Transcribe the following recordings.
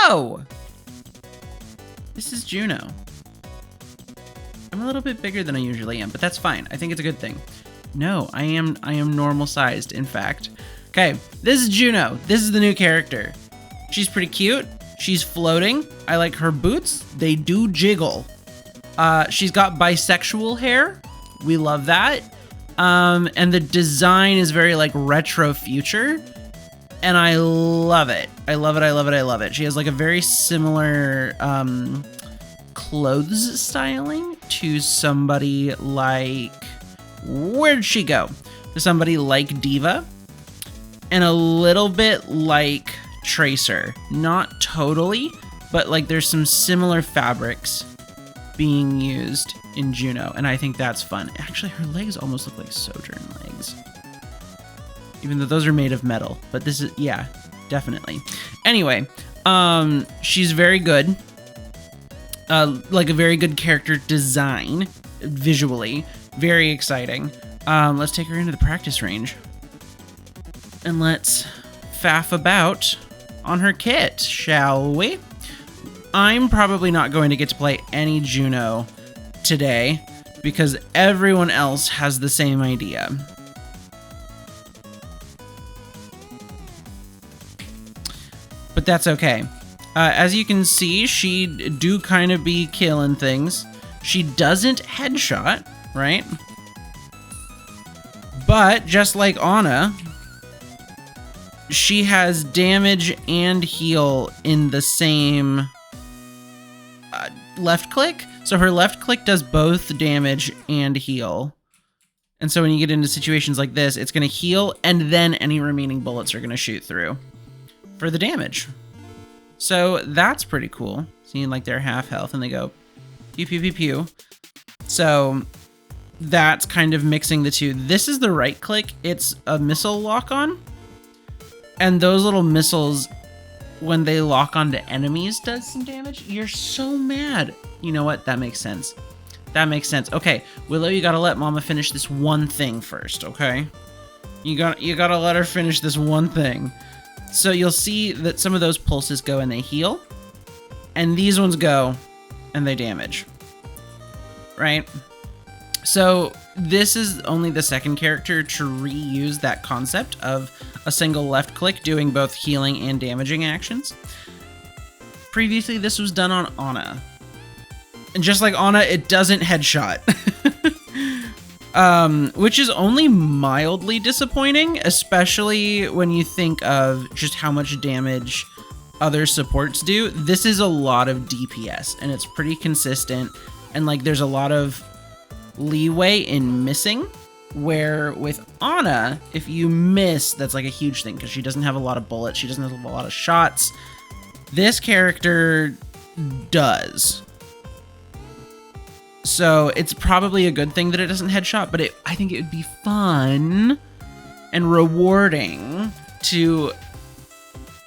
Oh! This is Juno. I'm a little bit bigger than I usually am, but that's fine. I think it's a good thing. No, I am normal sized, in fact. Okay, this is Juno. This is the new character. She's pretty cute. She's floating. I like her boots. They do jiggle. She's got bisexual hair. We love that. And the design is very like retro future. And I love it. I love it. I love it. I love it. She has like a very similar clothes styling to somebody like, where'd she go? To somebody like Diva. And a little bit like Tracer. Not totally, but like there's some similar fabrics being used in Juno, and I think that's fun. Actually, her legs almost look like Sojourn legs. Even though those are made of metal, but this is, yeah, definitely. Anyway, she's very good. Like a very good character design, visually. Very exciting. Let's take her into the practice range. And let's faff about on her kit, shall we? I'm probably not going to get to play any Juno today because everyone else has the same idea. But that's okay. As you can see, she do kind of be killing things. She doesn't headshot, right? But just like Ana, she has damage and heal in the same left click. So her left click does both damage and heal. And so when you get into situations like this, it's going to heal and then any remaining bullets are going to shoot through for the damage. So that's pretty cool. Seeing like they're half health and they go pew, pew, pew, pew. So that's kind of mixing the two. This is the right click. It's a missile lock on. And those little missiles, when they lock onto enemies, does some damage. You're so mad. You know what? That makes sense. That makes sense. Okay, Willow, you gotta let Mama finish this one thing first, okay? You gotta let her finish this one thing. So you'll see that some of those pulses go and they heal. And these ones go and they damage. Right? So this is only the second character to reuse that concept of a single left click doing both healing and damaging actions. Previously, this was done on Ana. And just like Ana, it doesn't headshot. Which is only mildly disappointing, especially when you think of just how much damage other supports do. This is a lot of DPS, and it's pretty consistent. And like, there's a lot of leeway in missing, where with Ana, if you miss, that's like a huge thing because she doesn't have a lot of bullets, she doesn't have a lot of shots. This character does. So it's probably a good thing that it doesn't headshot, but I think it would be fun and rewarding to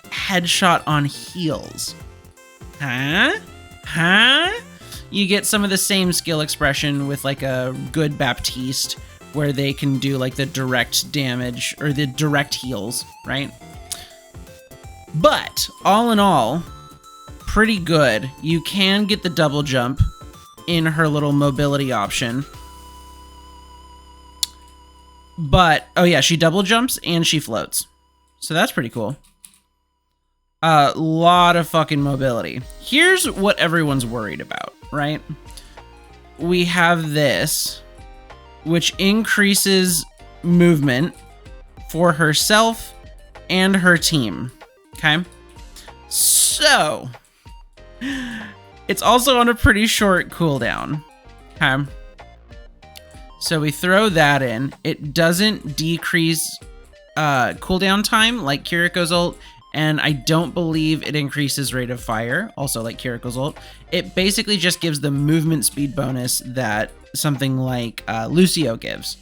headshot on heals. Huh? You get some of the same skill expression with like a good Baptiste, where they can do like the direct damage or the direct heals, right? But all in all, pretty good. You can get the double jump in her little mobility option. But, oh yeah, she double jumps and she floats. So that's pretty cool. A lot of fucking mobility. Here's what everyone's worried about, right? We have this, which increases movement for herself and her team. Okay? So, it's also on a pretty short cooldown. Okay? So we throw that in. It doesn't decrease cooldown time like Kiriko's ult, and I don't believe it increases rate of fire, also like Kiriko's ult. It basically just gives the movement speed bonus that something like Lucio gives.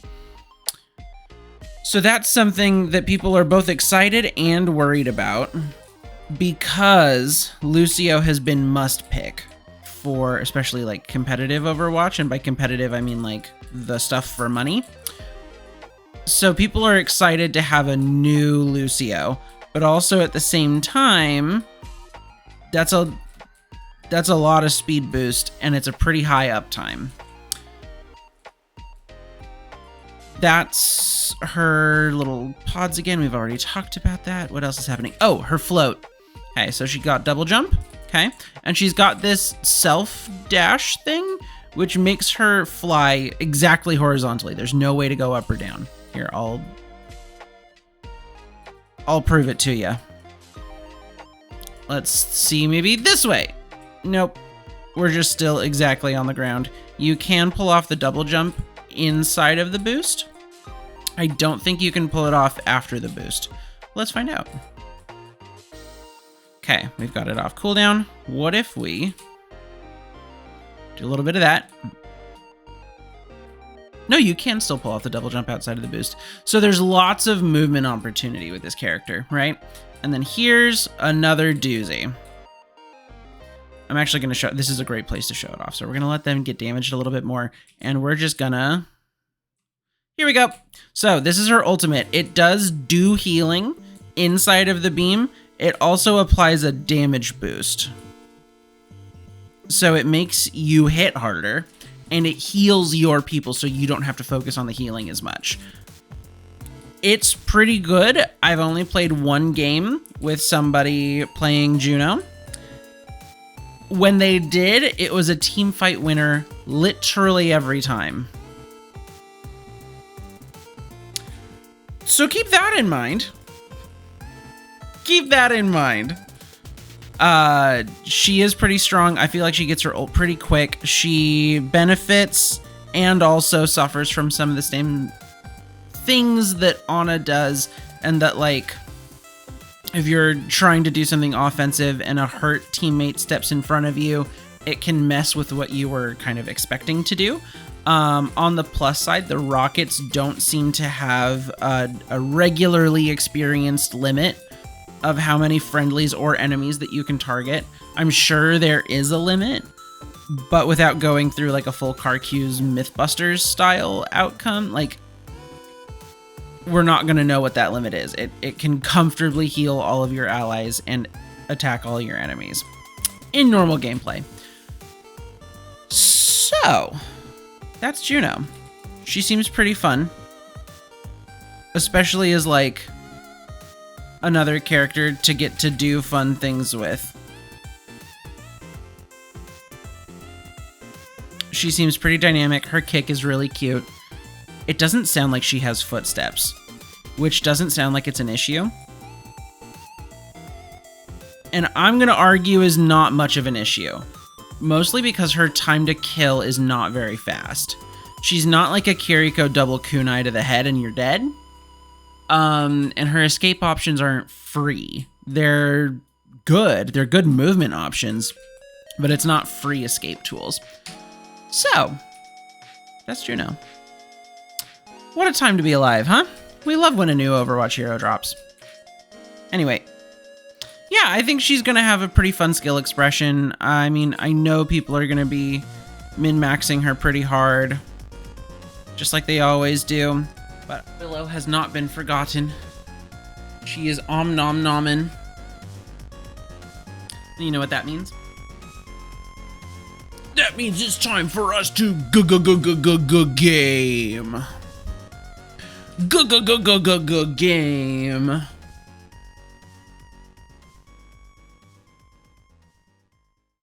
So that's something that people are both excited and worried about, because Lucio has been must pick for especially like competitive Overwatch, and by competitive I mean like the stuff for money. So people are excited to have a new Lucio, but also at the same time That's a lot of speed boost, and it's a pretty high uptime. That's her little pods again. We've already talked about that. What else is happening? Oh, her float. Okay, so she got double jump. Okay, and she's got this self dash thing, which makes her fly exactly horizontally. There's no way to go up or down. Here, I'll prove it to you. Let's see, maybe this way. Nope, we're just still exactly on the ground. You can pull off the double jump inside of the boost. I don't think you can pull it off after the boost. Let's find out. Okay, we've got it off cooldown. What if we do a little bit of that? No, you can still pull off the double jump outside of the boost. So there's lots of movement opportunity with this character, right? And then here's another doozy. I'm actually going to show, this is a great place to show it off. So we're going to let them get damaged a little bit more. And we're just going to, here we go. So this is her ultimate. It does do healing inside of the beam. It also applies a damage boost. So it makes you hit harder and it heals your people so you don't have to focus on the healing as much. It's pretty good. I've only played one game with somebody playing Juno. When they did, it was a team fight winner literally every time. So keep that in mind. Keep that in mind. She is pretty strong. I feel like she gets her ult pretty quick. She benefits and also suffers from some of the same things that Ana does, and that, like, if you're trying to do something offensive and a hurt teammate steps in front of you, it can mess with what you were kind of expecting to do. On the plus side, the rockets don't seem to have a regularly experienced limit of how many friendlies or enemies that you can target. I'm sure there is a limit, but without going through like a full Carcue's Mythbusters style outcome, like, we're not going to know what that limit is. It can comfortably heal all of your allies and attack all your enemies in normal gameplay. So that's Juno. She seems pretty fun, especially as like another character to get to do fun things with. She seems pretty dynamic. Her kick is really cute. It doesn't sound like she has footsteps, which doesn't sound like it's an issue. And I'm going to argue is not much of an issue, mostly because her time to kill is not very fast. She's not like a Kiriko double kunai to the head and you're dead. And her escape options aren't free. They're good. They're good movement options, but it's not free escape tools. So, that's Juno. What a time to be alive, huh? We love when a new Overwatch hero drops. Anyway, yeah, I think she's going to have a pretty fun skill expression. I mean, I know people are going to be min-maxing her pretty hard, just like they always do. But Willow has not been forgotten. She is om-nom-nomin. You know what that means? That means it's time for us to game. Game.